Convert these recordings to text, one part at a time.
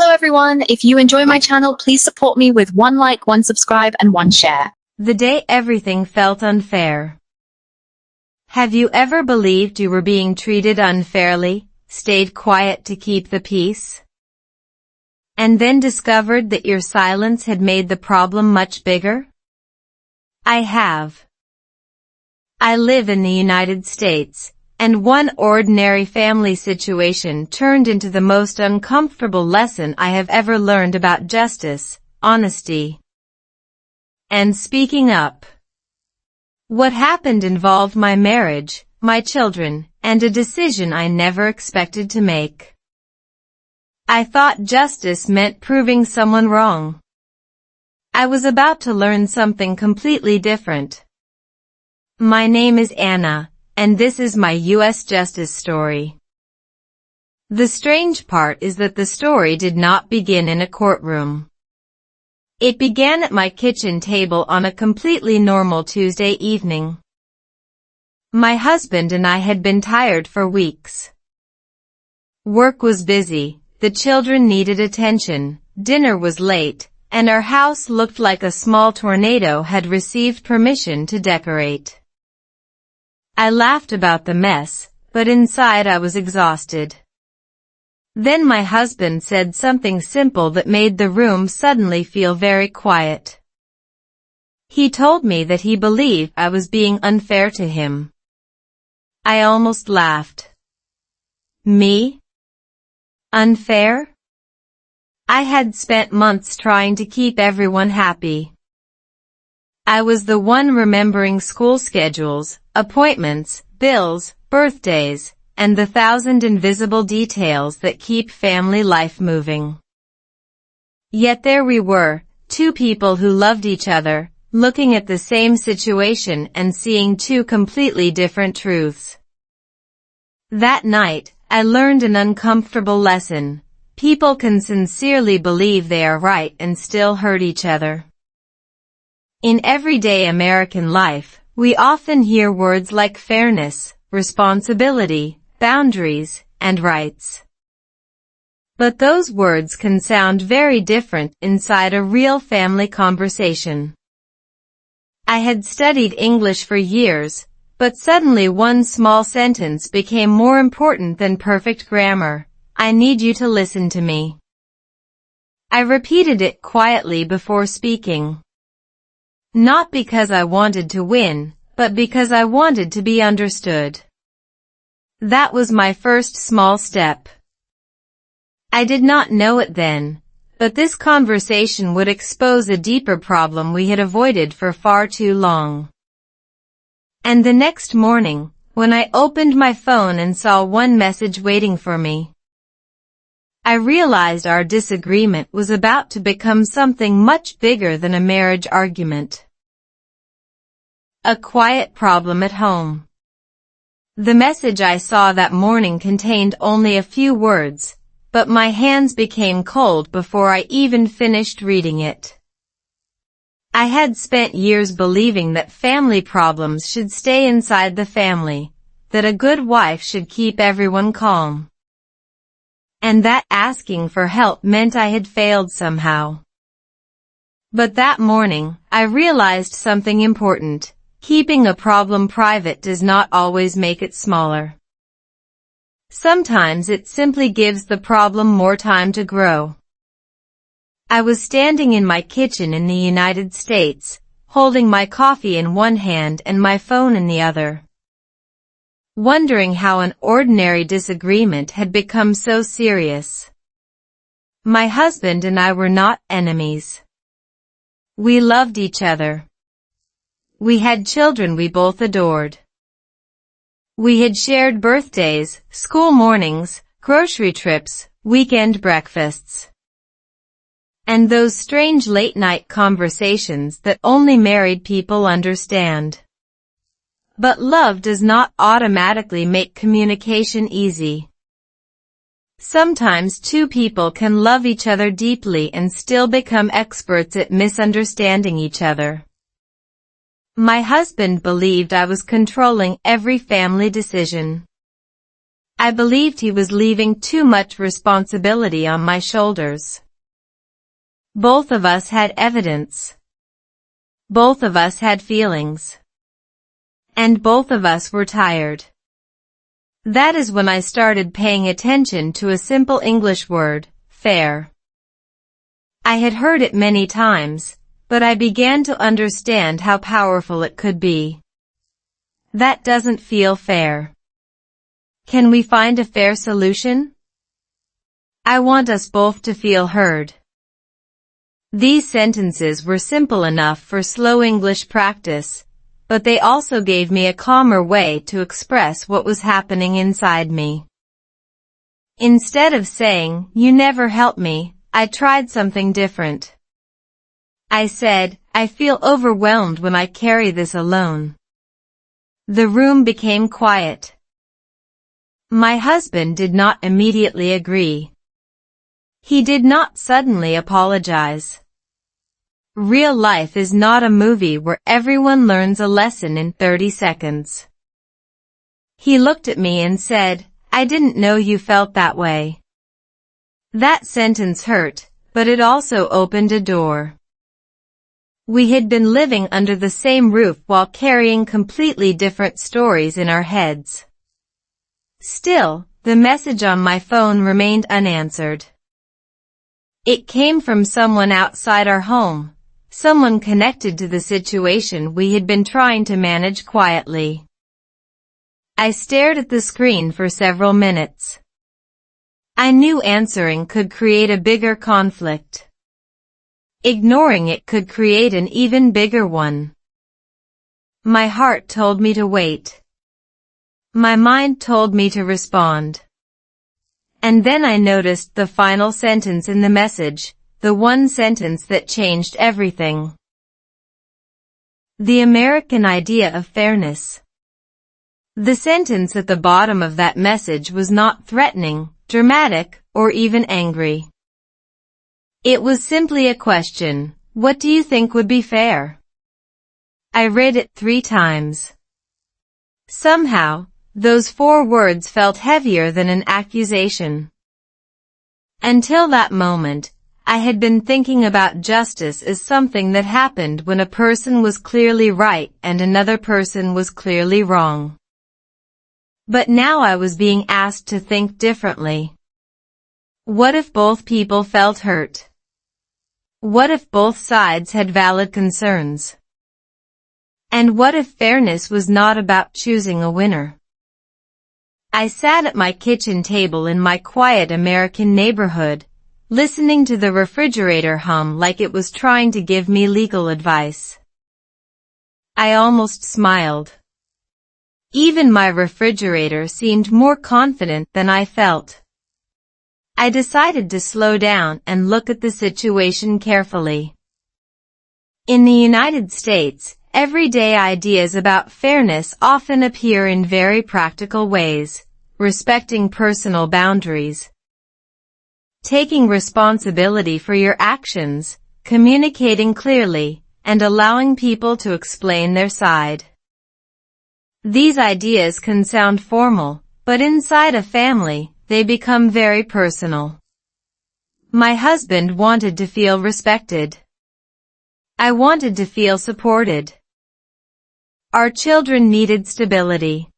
Hello everyone, if you enjoy my channel, please support me with one like, one subscribe, and one share. The day everything felt unfair. Have you ever believed you were being treated unfairly, stayed quiet to keep the peace, and then discovered that your silence had made the problem much bigger? I have. I live in the United States, and one ordinary family situation turned into the most uncomfortable lesson I have ever learned about justice, honesty, and speaking up. What happened involved my marriage, my children, and a decision I never expected to make. I thought justice meant proving someone wrong. I was about to learn something completely different. My name is Anna, and this is my U.S. justice story. The strange part is that the story did not begin in a courtroom. It began at my kitchen table on a completely normal Tuesday evening. My husband and I had been tired for weeks. Work was busy, the children needed attention, dinner was late, and our house looked like a small tornado had received permission to decorate. I laughed about the mess, but inside I was exhausted. Then my husband said something simple that made the room suddenly feel very quiet. He told me that he believed I was being unfair to him. I almost laughed. Me? Unfair? I had spent months trying to keep everyone happy. I was the one remembering school schedules, appointments, bills, birthdays, and the thousand invisible details that keep family life moving. Yet there we were, two people who loved each other, looking at the same situation and seeing two completely different truths. That night, I learned an uncomfortable lesson. People can sincerely believe they are right and still hurt each other. In everyday American life, we often hear words like fairness, responsibility, boundaries, and rights. But those words can sound very different inside a real family conversation. I had studied English for years, but suddenly one small sentence became more important than perfect grammar. I need you to listen to me. I repeated it quietly before speaking. Not because I wanted to win, but because I wanted to be understood. That was my first small step. I did not know it then, but this conversation would expose a deeper problem we had avoided for far too long. And the next morning, when I opened my phone and saw one message waiting for me, I realized our disagreement was about to become something much bigger than a marriage argument. A quiet problem at home. The message I saw that morning contained only a few words, but my hands became cold before I even finished reading it. I had spent years believing that family problems should stay inside the family, that a good wife should keep everyone calm, and that asking for help meant I had failed somehow. But that morning, I realized something important. Keeping a problem private does not always make it smaller. Sometimes it simply gives the problem more time to grow. I was standing in my kitchen in the United States, holding my coffee in one hand and my phone in the other, wondering how an ordinary disagreement had become so serious. My husband and I were not enemies. We loved each other. We had children we both adored. We had shared birthdays, school mornings, grocery trips, weekend breakfasts, and those strange late-night conversations that only married people understand. But love does not automatically make communication easy. Sometimes two people can love each other deeply and still become experts at misunderstanding each other. My husband believed I was controlling every family decision. I believed he was leaving too much responsibility on my shoulders. Both of us had evidence. Both of us had feelings. And both of us were tired. That is when I started paying attention to a simple English word, fair. I had heard it many times, but I began to understand how powerful it could be. That doesn't feel fair. Can we find a fair solution? I want us both to feel heard. These sentences were simple enough for slow English practice, but they also gave me a calmer way to express what was happening inside me. Instead of saying, "You never help me," I tried something different. I said, "I feel overwhelmed when I carry this alone." The room became quiet. My husband did not immediately agree. He did not suddenly apologize. Real life is not a movie where everyone learns a lesson in 30 seconds. He looked at me and said, "I didn't know you felt that way." That sentence hurt, but it also opened a door. We had been living under the same roof while carrying completely different stories in our heads. Still, the message on my phone remained unanswered. It came from someone outside our home, someone connected to the situation we had been trying to manage quietly. I stared at the screen for several minutes. I knew answering could create a bigger conflict. Ignoring it could create an even bigger one. My heart told me to wait. My mind told me to respond. And then I noticed the final sentence in the message, the one sentence that changed everything. The American idea of fairness. The sentence at the bottom of that message was not threatening, dramatic, or even angry. It was simply a question, "What do you think would be fair?" I read it 3 times. Somehow, those 4 words felt heavier than an accusation. Until that moment, I had been thinking about justice as something that happened when a person was clearly right and another person was clearly wrong. But now I was being asked to think differently. What if both people felt hurt? What if both sides had valid concerns? And what if fairness was not about choosing a winner? I sat at my kitchen table in my quiet American neighborhood, listening to the refrigerator hum like it was trying to give me legal advice. I almost smiled. Even my refrigerator seemed more confident than I felt. I decided to slow down and look at the situation carefully. In the United States, everyday ideas about fairness often appear in very practical ways, respecting personal boundaries, taking responsibility for your actions, communicating clearly, and allowing people to explain their side. These ideas can sound formal, but inside a family, they become very personal. My husband wanted to feel respected. I wanted to feel supported. Our children needed stability.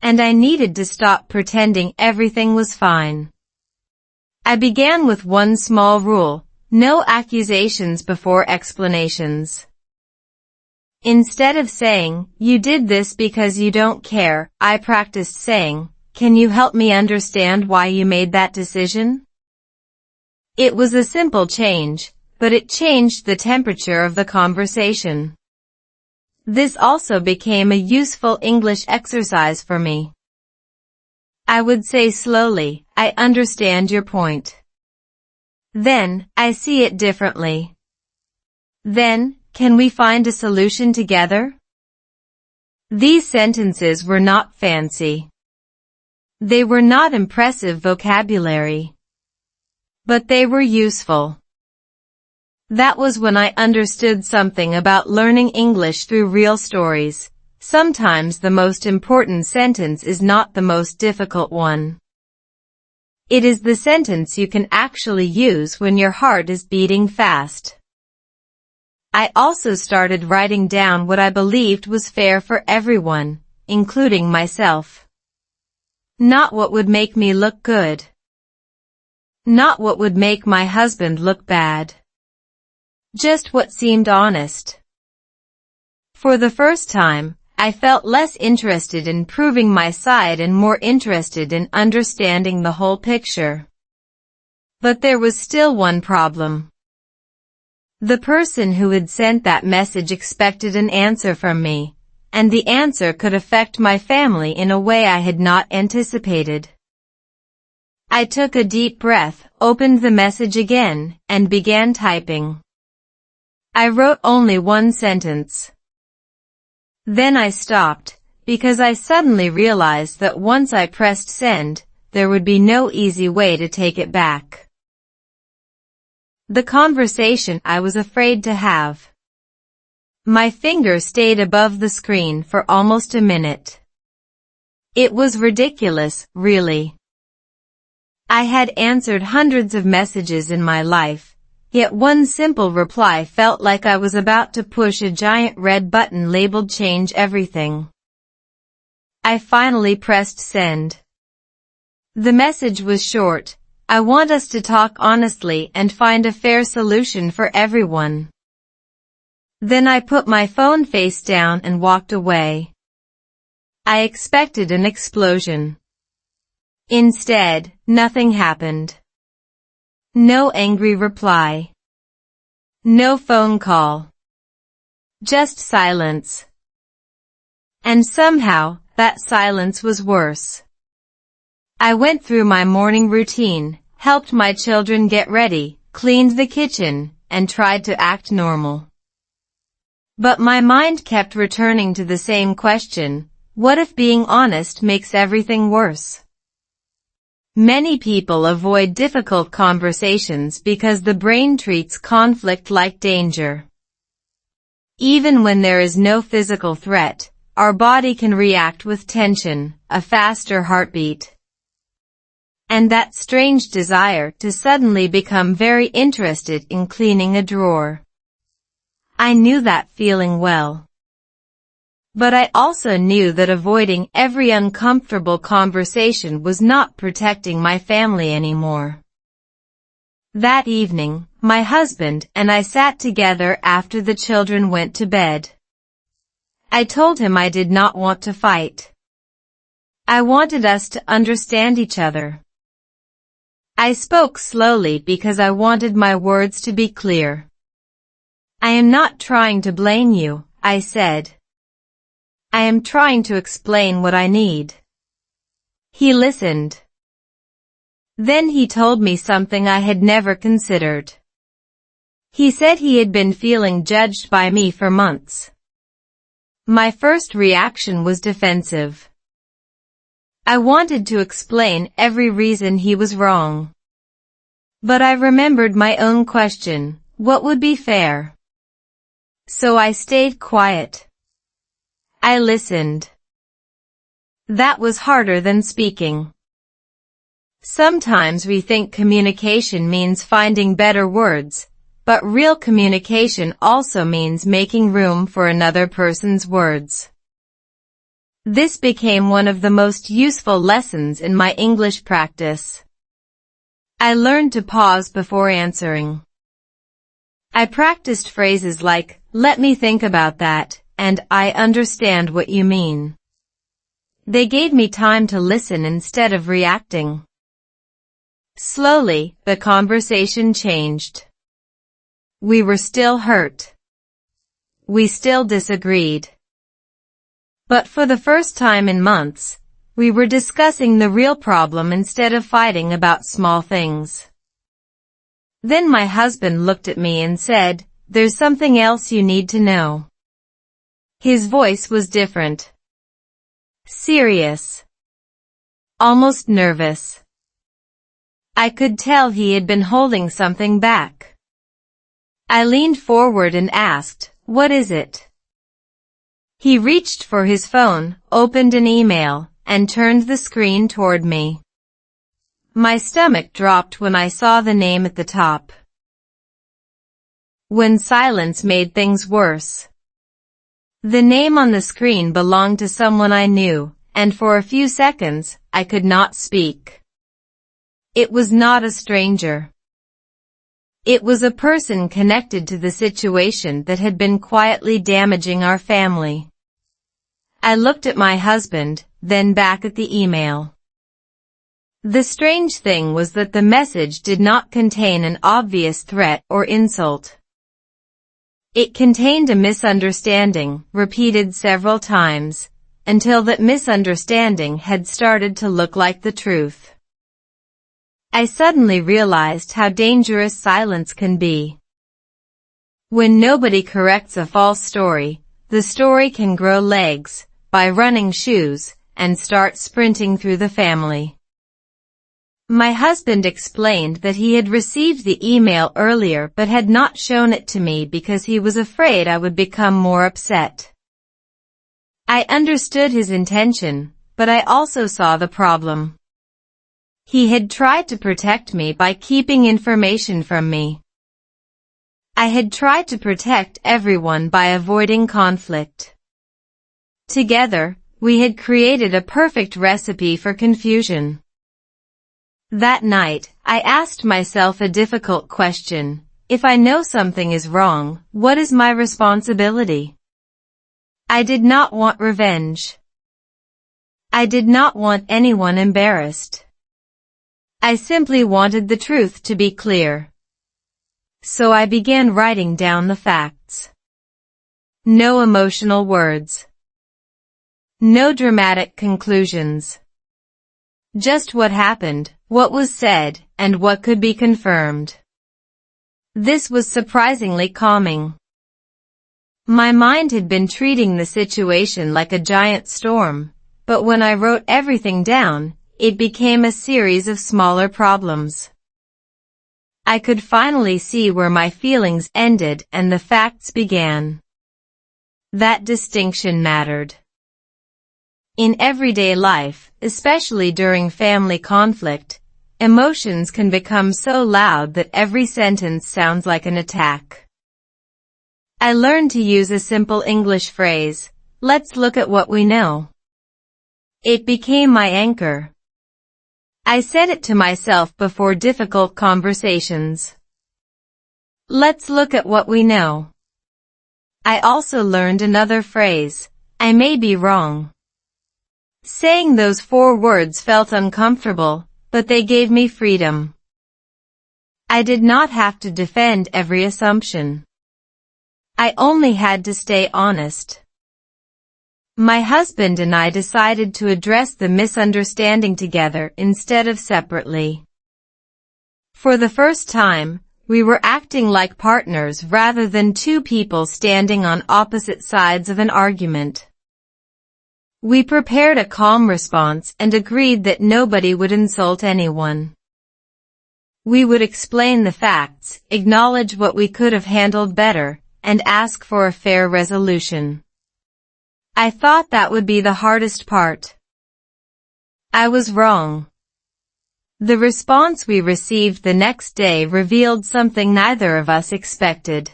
And I needed to stop pretending everything was fine. I began with one small rule: no accusations before explanations. Instead of saying, "You did this because you don't care," I practiced saying, "Can you help me understand why you made that decision?" It was a simple change, but it changed the temperature of the conversation. This also became a useful English exercise for me. I would say slowly, "I understand your point." Then, "I see it differently." Then, "Can we find a solution together?" These sentences were not fancy. They were not impressive vocabulary. But they were useful. That was when I understood something about learning English through real stories. sometimes the most important sentence is not the most difficult one. It is the sentence you can actually use when your heart is beating fast. I also started writing down what I believed was fair for everyone, including myself. Not what would make me look good. Not what would make my husband look bad. Just what seemed honest. For the first time, I felt less interested in proving my side and more interested in understanding the whole picture. But there was still one problem. The person who had sent that message expected an answer from me, and the answer could affect my family in a way I had not anticipated. I took a deep breath, opened the message again, and began typing. I wrote only one sentence. Then I stopped, because I suddenly realized that once I pressed send, there would be no easy way to take it back. The conversation I was afraid to have. My finger stayed above the screen for almost a minute. It was ridiculous, really. I had answered hundreds of messages in my life, yet one simple reply felt like I was about to push a giant red button labeled change everything. I finally pressed send. The message was short. I want us to talk honestly and find a fair solution for everyone. Then I put my phone face down and walked away. I expected an explosion. Instead, nothing happened. No angry reply. No phone call. Just silence. And somehow, that silence was worse. I went through my morning routine, helped my children get ready, cleaned the kitchen, and tried to act normal. But my mind kept returning to the same question: what if being honest makes everything worse? Many people avoid difficult conversations because the brain treats conflict like danger. Even when there is no physical threat, our body can react with tension, a faster heartbeat, and that strange desire to suddenly become very interested in cleaning a drawer. I knew that feeling well. But I also knew that avoiding every uncomfortable conversation was not protecting my family anymore. That evening, my husband and I sat together after the children went to bed. I told him I did not want to fight. I wanted us to understand each other. I spoke slowly because I wanted my words to be clear. I am not trying to blame you, I said. I am trying to explain what I need. He listened. Then he told me something I had never considered. He said he had been feeling judged by me for months. My first reaction was defensive. I wanted to explain every reason he was wrong. But I remembered my own question: what would be fair? So I stayed quiet. I listened. That was harder than speaking. Sometimes we think communication means finding better words, but real communication also means making room for another person's words. This became one of the most useful lessons in my English practice. I learned to pause before answering. I practiced phrases like, "Let me think about that," and "I understand what you mean." They gave me time to listen instead of reacting. Slowly, the conversation changed. We were still hurt. We still disagreed. But for the first time in months, we were discussing the real problem instead of fighting about small things. Then my husband looked at me and said, "There's something else you need to know." His voice was different. Serious. Almost nervous. I could tell he had been holding something back. I leaned forward and asked, "What is it?" He reached for his phone, opened an email, and turned the screen toward me. My stomach dropped when I saw the name at the top. When silence made things worse. The name on the screen belonged to someone I knew, and for a few seconds, I could not speak. It was not a stranger. It was a person connected to the situation that had been quietly damaging our family. I looked at my husband, then back at the email. The strange thing was that the message did not contain an obvious threat or insult. It contained a misunderstanding, repeated several times, until that misunderstanding had started to look like the truth. I suddenly realized how dangerous silence can be. When nobody corrects a false story, the story can grow legs, buy running shoes, and start sprinting through the family. My husband explained that he had received the email earlier but had not shown it to me because he was afraid I would become more upset. I understood his intention, but I also saw the problem. He had tried to protect me by keeping information from me. I had tried to protect everyone by avoiding conflict. Together, we had created a perfect recipe for confusion. That night, I asked myself a difficult question. If I know something is wrong, what is my responsibility? I did not want revenge. I did not want anyone embarrassed. I simply wanted the truth to be clear. So I began writing down the facts. No emotional words. No dramatic conclusions. Just what happened, what was said, and what could be confirmed. This was surprisingly calming. My mind had been treating the situation like a giant storm, but when I wrote everything down, it became a series of smaller problems. I could finally see where my feelings ended and the facts began. That distinction mattered. In everyday life, especially during family conflict, emotions can become so loud that every sentence sounds like an attack. I learned to use a simple English phrase, "Let's look at what we know." It became my anchor. I said it to myself before difficult conversations. Let's look at what we know. I also learned another phrase, "I may be wrong." Saying those 4 words felt uncomfortable, but they gave me freedom. I did not have to defend every assumption. I only had to stay honest. My husband and I decided to address the misunderstanding together instead of separately. For the first time, we were acting like partners rather than 2 people standing on opposite sides of an argument. We prepared a calm response and agreed that nobody would insult anyone. We would explain the facts, acknowledge what we could have handled better, and ask for a fair resolution. I thought that would be the hardest part. I was wrong. The response we received the next day revealed something neither of us expected.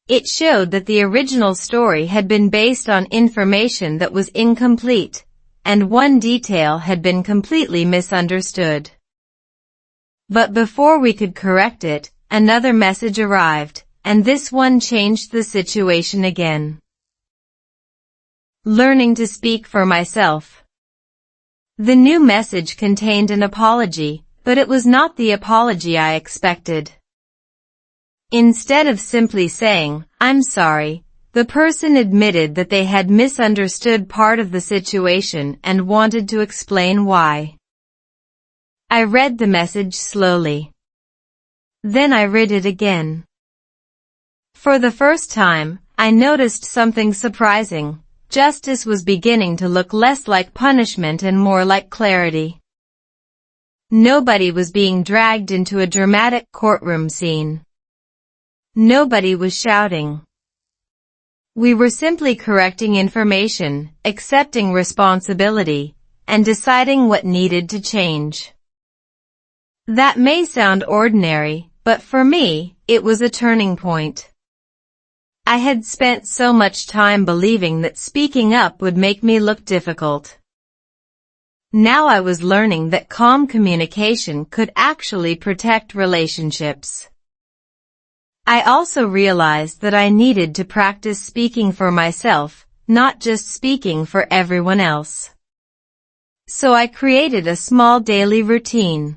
It showed that the original story had been based on information that was incomplete, and one detail had been completely misunderstood. But before we could correct it, another message arrived, and this one changed the situation again. Learning to speak for myself. The new message contained an apology, but it was not the apology I expected. Instead of simply saying, "I'm sorry," the person admitted that they had misunderstood part of the situation and wanted to explain why. I read the message slowly. Then I read it again. For the first time, I noticed something surprising. Justice was beginning to look less like punishment and more like clarity. Nobody was being dragged into a dramatic courtroom scene. Nobody was shouting. We were simply correcting information, accepting responsibility, and deciding what needed to change. That may sound ordinary, but for me, it was a turning point. I had spent so much time believing that speaking up would make me look difficult. Now I was learning that calm communication could actually protect relationships. I also realized that I needed to practice speaking for myself, not just speaking for everyone else. So I created a small daily routine.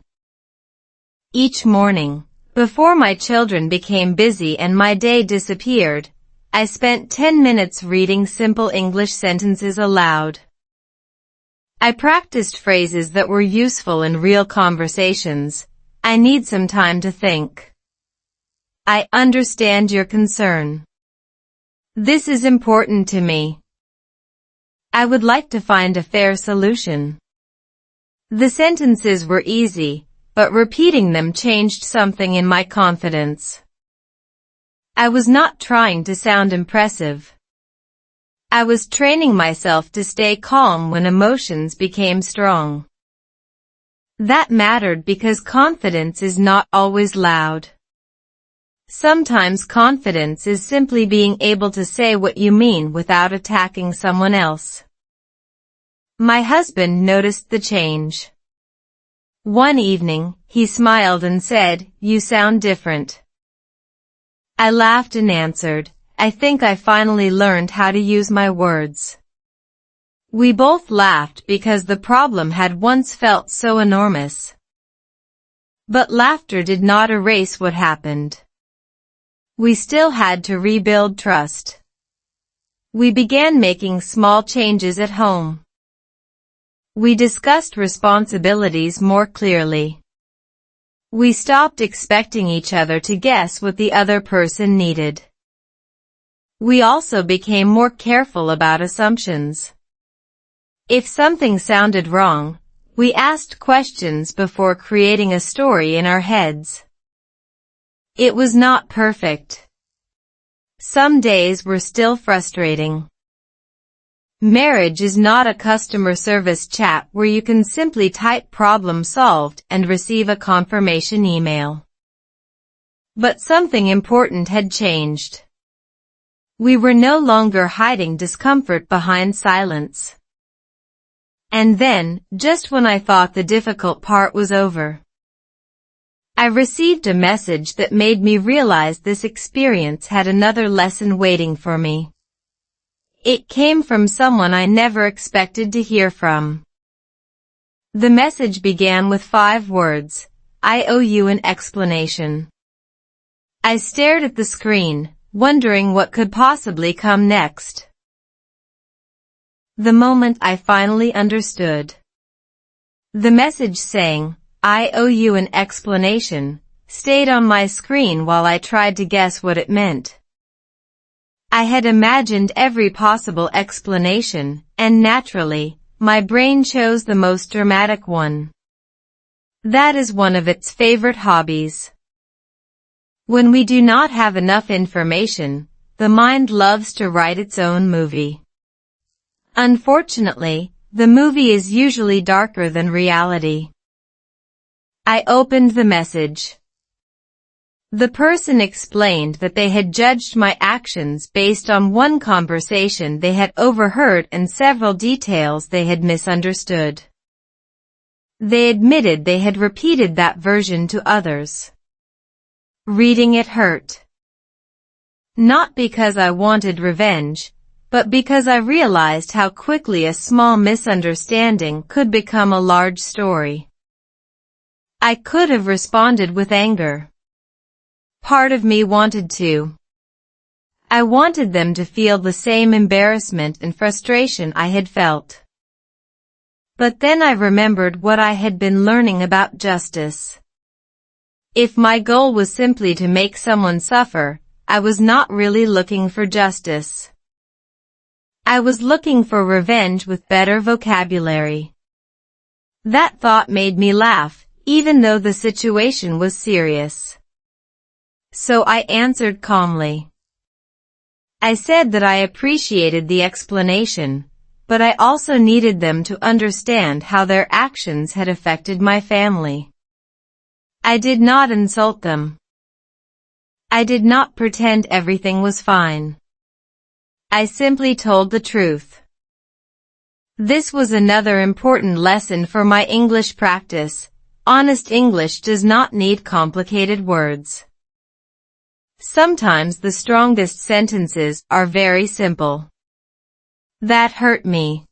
Each morning, before my children became busy and my day disappeared, I spent 10 minutes reading simple English sentences aloud. I practiced phrases that were useful in real conversations. I need some time to think. I understand your concern. This is important to me. I would like to find a fair solution. The sentences were easy, but repeating them changed something in my confidence. I was not trying to sound impressive. I was training myself to stay calm when emotions became strong. That mattered because confidence is not always loud. Sometimes confidence is simply being able to say what you mean without attacking someone else. My husband noticed the change. One evening, he smiled and said, "You sound different." I laughed and answered, "I think I finally learned how to use my words." We both laughed because the problem had once felt so enormous. But laughter did not erase what happened. We still had to rebuild trust. We began making small changes at home. We discussed responsibilities more clearly. We stopped expecting each other to guess what the other person needed. We also became more careful about assumptions. If something sounded wrong, we asked questions before creating a story in our heads. It was not perfect. Some days were still frustrating. Marriage is not a customer service chat where you can simply type "problem solved" and receive a confirmation email. But something important had changed. We were no longer hiding discomfort behind silence. And then, just when I thought the difficult part was over, I received a message that made me realize this experience had another lesson waiting for me. It came from someone I never expected to hear from. The message began with 5 words, "I owe you an explanation." I stared at the screen, wondering what could possibly come next. The moment I finally understood. The message saying, "I owe you an explanation," stayed on my screen while I tried to guess what it meant. I had imagined every possible explanation, and naturally, my brain chose the most dramatic one. That is one of its favorite hobbies. When we do not have enough information, the mind loves to write its own movie. Unfortunately, the movie is usually darker than reality. I opened the message. The person explained that they had judged my actions based on one conversation they had overheard and several details they had misunderstood. They admitted they had repeated that version to others. Reading it hurt. Not because I wanted revenge, but because I realized how quickly a small misunderstanding could become a large story. I could have responded with anger. Part of me wanted to. I wanted them to feel the same embarrassment and frustration I had felt. But then I remembered what I had been learning about justice. If my goal was simply to make someone suffer, I was not really looking for justice. I was looking for revenge with better vocabulary. That thought made me laugh, even though the situation was serious. So I answered calmly. I said that I appreciated the explanation, but I also needed them to understand how their actions had affected my family. I did not insult them. I did not pretend everything was fine. I simply told the truth. This was another important lesson for my English practice. Honest English does not need complicated words. Sometimes the strongest sentences are very simple. That hurt me.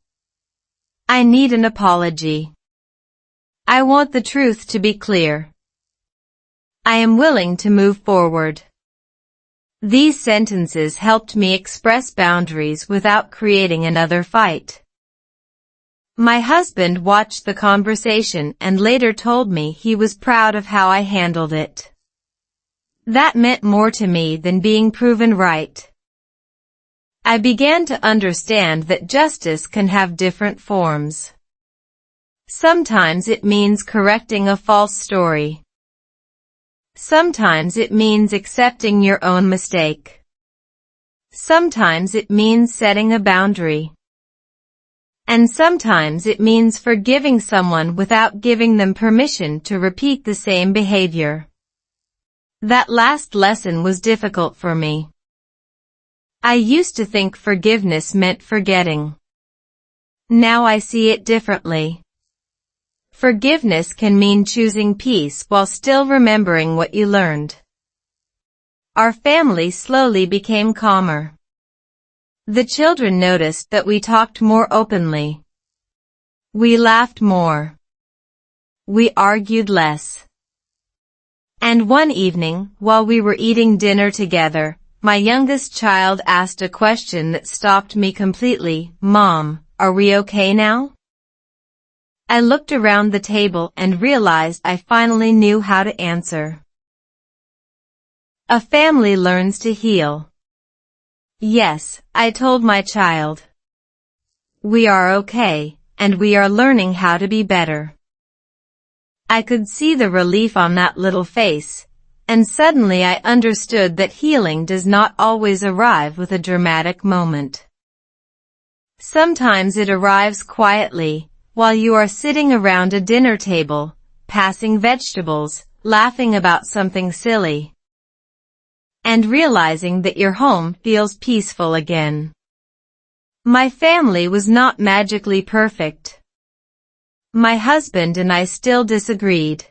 I need an apology. I want the truth to be clear. I am willing to move forward. These sentences helped me express boundaries without creating another fight. My husband watched the conversation and later told me he was proud of how I handled it. That meant more to me than being proven right. I began to understand that justice can have different forms. Sometimes it means correcting a false story. Sometimes it means accepting your own mistake. Sometimes it means setting a boundary. And sometimes it means forgiving someone without giving them permission to repeat the same behavior. That last lesson was difficult for me. I used to think forgiveness meant forgetting. Now I see it differently. Forgiveness can mean choosing peace while still remembering what you learned. Our family slowly became calmer. The children noticed that we talked more openly. We laughed more. We argued less. And one evening, while we were eating dinner together, my youngest child asked a question that stopped me completely. "Mom, are we okay now?" I looked around the table and realized I finally knew how to answer. A family learns to heal. Yes, I told my child. We are okay, and we are learning how to be better. I could see the relief on that little face, and suddenly I understood that healing does not always arrive with a dramatic moment. Sometimes it arrives quietly, while you are sitting around a dinner table, passing vegetables, laughing about something silly, and realizing that your home feels peaceful again. My family was not magically perfect. My husband and I still disagreed.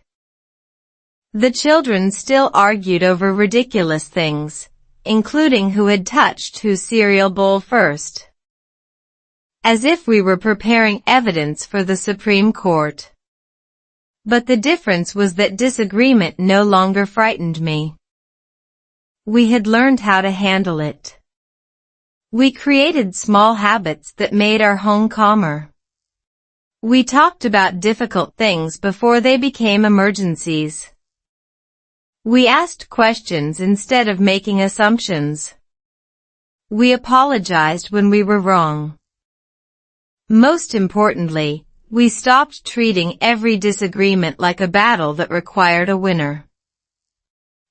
The children still argued over ridiculous things, including who had touched whose cereal bowl first. As if we were preparing evidence for the Supreme Court. But the difference was that disagreement no longer frightened me. We had learned how to handle it. We created small habits that made our home calmer. We talked about difficult things before they became emergencies. We asked questions instead of making assumptions. We apologized when we were wrong. Most importantly, we stopped treating every disagreement like a battle that required a winner.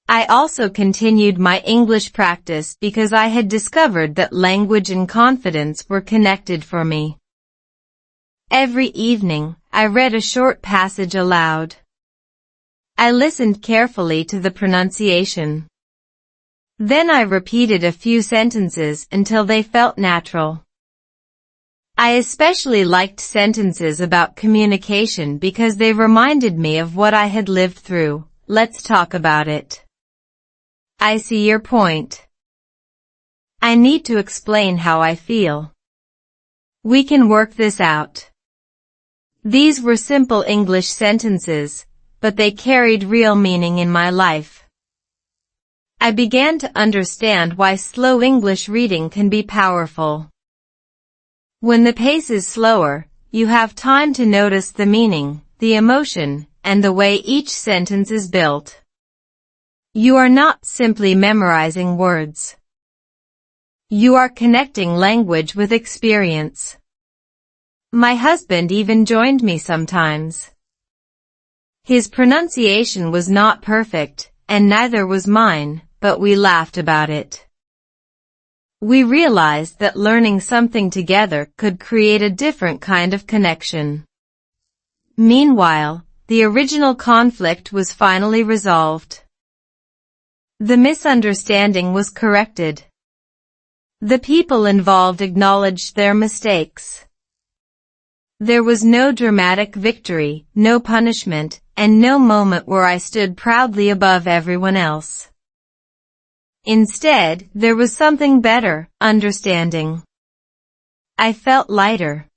I also continued my English practice because I had discovered that language and confidence were connected for me. Every evening, I read a short passage aloud. I listened carefully to the pronunciation. Then I repeated a few sentences until they felt natural. I especially liked sentences about communication because they reminded me of what I had lived through. Let's talk about it. I see your point. I need to explain how I feel. We can work this out. These were simple English sentences, but they carried real meaning in my life. I began to understand why slow English reading can be powerful. When the pace is slower, you have time to notice the meaning, the emotion, and the way each sentence is built. You are not simply memorizing words. You are connecting language with experience. My husband even joined me sometimes. His pronunciation was not perfect, and neither was mine, but we laughed about it. We realized that learning something together could create a different kind of connection. Meanwhile, the original conflict was finally resolved. The misunderstanding was corrected. The people involved acknowledged their mistakes. There was no dramatic victory, no punishment, and no moment where I stood proudly above everyone else. Instead, there was something better, understanding. I felt lighter.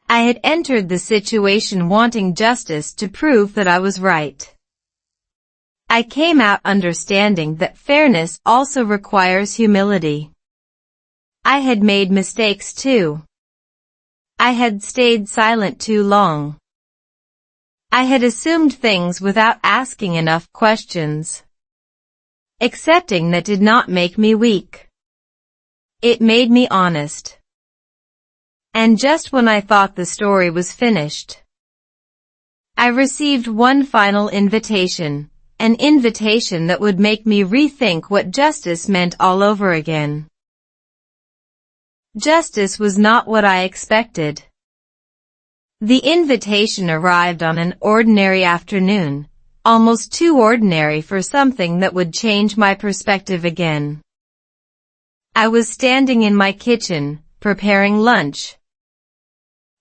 I had entered the situation wanting justice to prove that I was right. I came out understanding that fairness also requires humility. I had made mistakes too. I had stayed silent too long. I had assumed things without asking enough questions. Accepting that did not make me weak. It made me honest. And just when I thought the story was finished, I received one final invitation, an invitation that would make me rethink what justice meant all over again. Justice was not what I expected. The invitation arrived on an ordinary afternoon, almost too ordinary for something that would change my perspective again. I was standing in my kitchen, preparing lunch,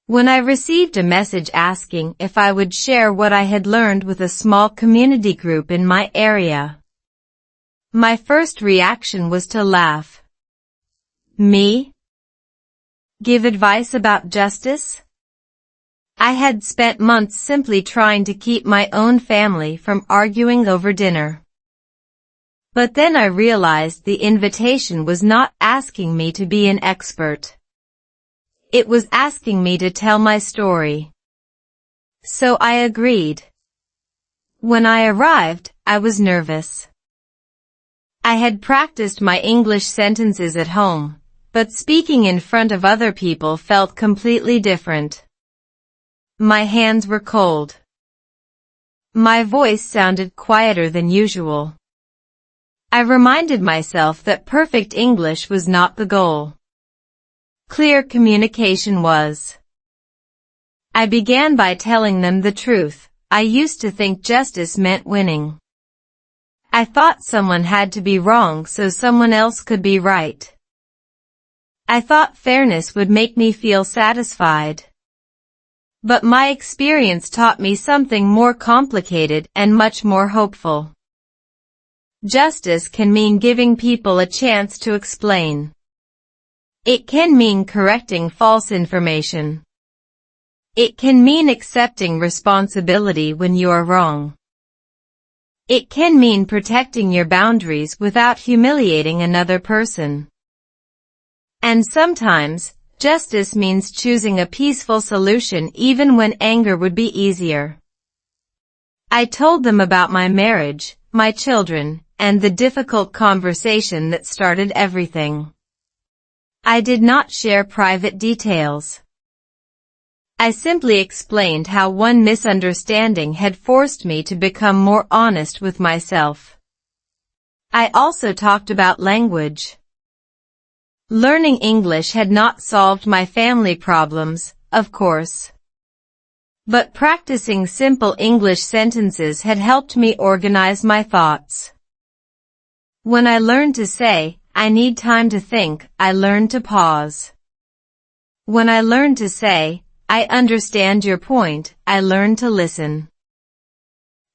when I received a message asking if I would share what I had learned with a small community group in my area. My first reaction was to laugh. Me? Give advice about justice? I had spent months simply trying to keep my own family from arguing over dinner. But then I realized the invitation was not asking me to be an expert. It was asking me to tell my story. So I agreed. When I arrived, I was nervous. I had practiced my English sentences at home, but speaking in front of other people felt completely different. My hands were cold. My voice sounded quieter than usual. I reminded myself that perfect English was not the goal. Clear communication was. I began by telling them the truth. I used to think justice meant winning. I thought someone had to be wrong so someone else could be right. I thought fairness would make me feel satisfied. But my experience taught me something more complicated and much more hopeful. Justice can mean giving people a chance to explain. It can mean correcting false information. It can mean accepting responsibility when you are wrong. It can mean protecting your boundaries without humiliating another person. And sometimes, justice means choosing a peaceful solution even when anger would be easier. I told them about my marriage, my children, and the difficult conversation that started everything. I did not share private details. I simply explained how one misunderstanding had forced me to become more honest with myself. I also talked about language. Learning English had not solved my family problems, of course. But practicing simple English sentences had helped me organize my thoughts. When I learned to say, "I need time to think," I learned to pause. When I learned to say, "I understand your point," I learned to listen.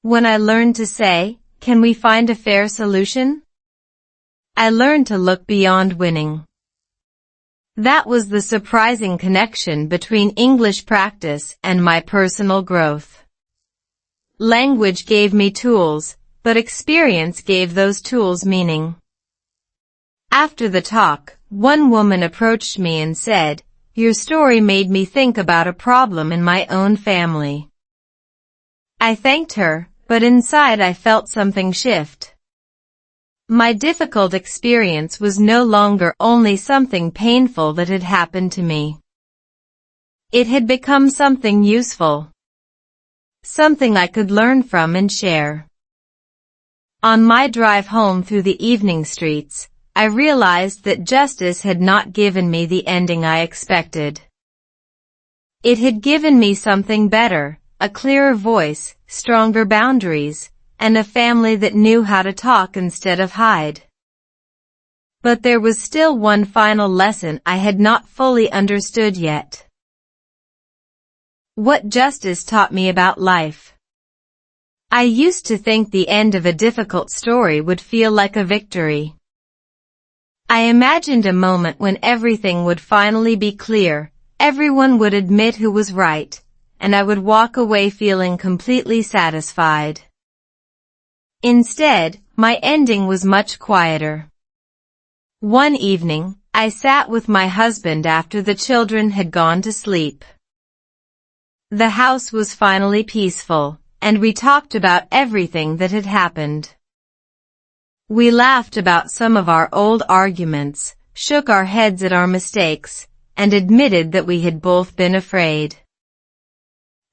When I learned to say, "Can we find a fair solution?" I learned to look beyond winning. That was the surprising connection between English practice and my personal growth. Language gave me tools, but experience gave those tools meaning. After the talk, one woman approached me and said, "Your story made me think about a problem in my own family." I thanked her, but inside I felt something shift. My difficult experience was no longer only something painful that had happened to me. It had become something useful. Something I could learn from and share. On my drive home through the evening streets, I realized that justice had not given me the ending I expected. It had given me something better, a clearer voice, stronger boundaries, and a family that knew how to talk instead of hide. But there was still one final lesson I had not fully understood yet. What justice taught me about life. I used to think the end of a difficult story would feel like a victory. I imagined a moment when everything would finally be clear, everyone would admit who was right, and I would walk away feeling completely satisfied. Instead, my ending was much quieter. One evening, I sat with my husband after the children had gone to sleep. The house was finally peaceful, and we talked about everything that had happened. We laughed about some of our old arguments, shook our heads at our mistakes, and admitted that we had both been afraid.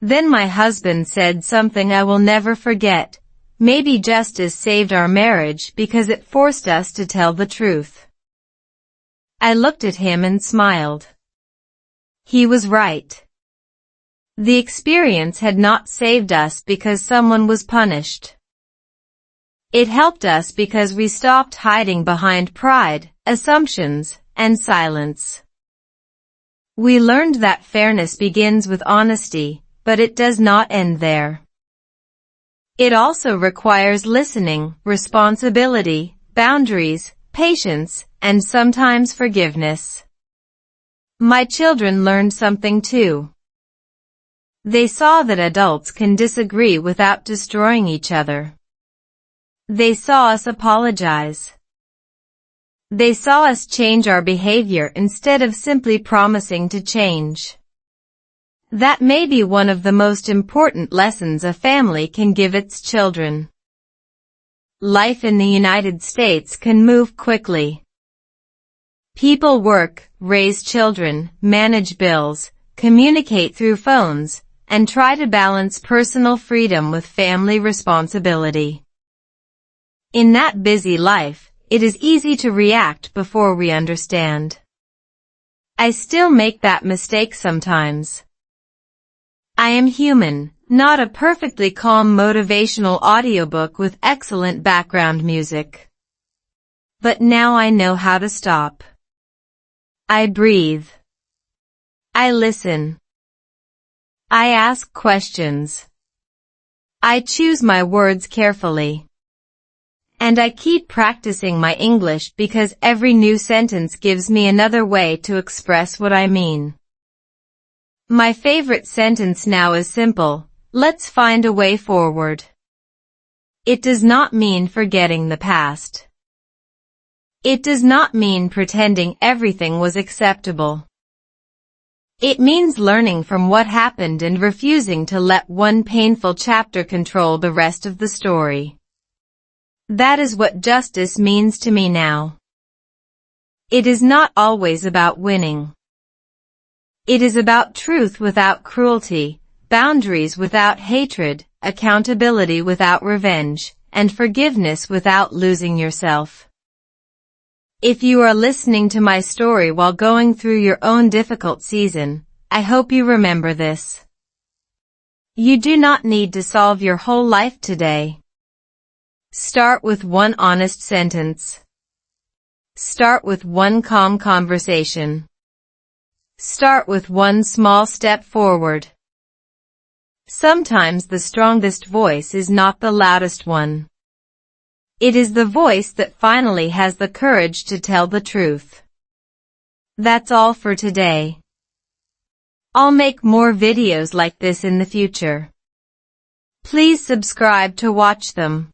Then my husband said something I will never forget. Maybe justice saved our marriage because it forced us to tell the truth. I looked at him and smiled. He was right. The experience had not saved us because someone was punished. It helped us because we stopped hiding behind pride, assumptions, and silence. We learned that fairness begins with honesty, but it does not end there. It also requires listening, responsibility, boundaries, patience, and sometimes forgiveness. My children learned something too. They saw that adults can disagree without destroying each other. They saw us apologize. They saw us change our behavior instead of simply promising to change. That may be one of the most important lessons a family can give its children. Life in the United States can move quickly. People work, raise children, manage bills, communicate through phones, and try to balance personal freedom with family responsibility. In that busy life, it is easy to react before we understand. I still make that mistake sometimes. I am human, not a perfectly calm motivational audiobook with excellent background music. But now I know how to stop. I breathe. I listen. I ask questions. I choose my words carefully. And I keep practicing my English because every new sentence gives me another way to express what I mean. My favorite sentence now is simple: let's find a way forward. It does not mean forgetting the past. It does not mean pretending everything was acceptable. It means learning from what happened and refusing to let one painful chapter control the rest of the story. That is what justice means to me now. It is not always about winning. It is about truth without cruelty, boundaries without hatred, accountability without revenge, and forgiveness without losing yourself. If you are listening to my story while going through your own difficult season, I hope you remember this. You do not need to solve your whole life today. Start with one honest sentence. Start with one calm conversation. Start with one small step forward. Sometimes the strongest voice is not the loudest one. It is the voice that finally has the courage to tell the truth. That's all for today. I'll make more videos like this in the future. Please subscribe to watch them.